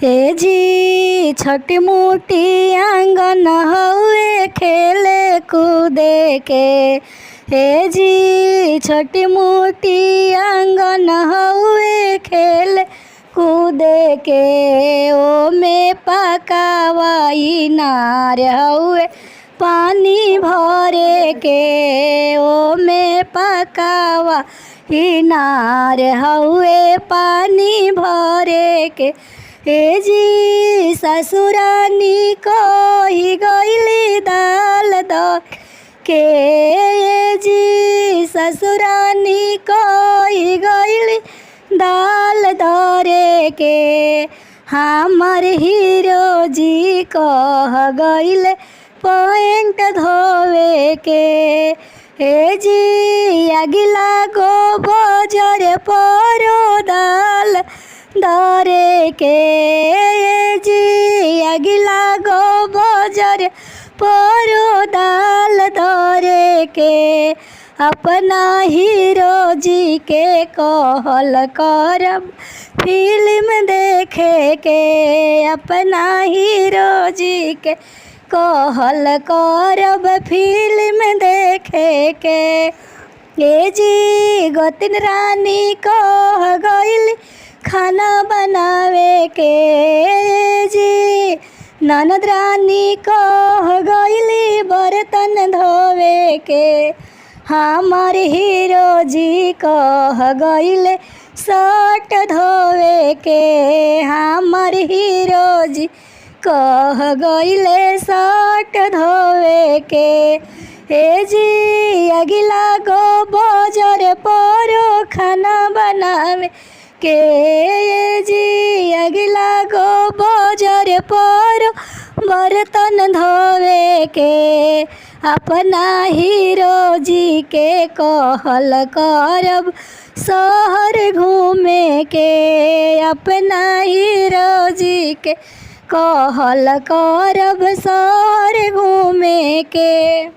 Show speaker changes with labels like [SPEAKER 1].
[SPEAKER 1] हे जी छोटी मोटी आंगन हउए खेले कूदे के। हे जी छोटी मोटी आंगन हउए खेले कूदे के। ओ में पकावाई नार हउए पानी भरे के। ओ में पकावा इनार हउए पानी भरे के। हे जी ससुरानी कोई गईली दाल द के। हे जी ससुरानी कोई गईली दाल दरे के। हमार हीरो जी कह गईले पैंट धोवे के। हे जी अगिला गो बजर परो दाल दरे के। हे जी अगिला गो बजर परो दाल दरे के। अपना हीरो जी के कहल करब फिल्म देखे के। अपना हीरो जी के कहल करब फिल्म देखे के। ए जी गोतिन रानी कह गईली खाना बनावे के। ए जी ननद रानी कह गईली बर्तन धोवे के। हमार हीरो जी कह गईले शर्ट धोवे के। हमार हीरो जी कह गईले शर्ट धोवे के। हे जी अगिला गो बजर परो खाना बनावे के। हे जी अगिला गो बजर परो बर्तन धोवे के। अपना हीरो जी के कहल करब शहर घूमे के। अपना हीरो जी के कहल करब शहर घूमे के।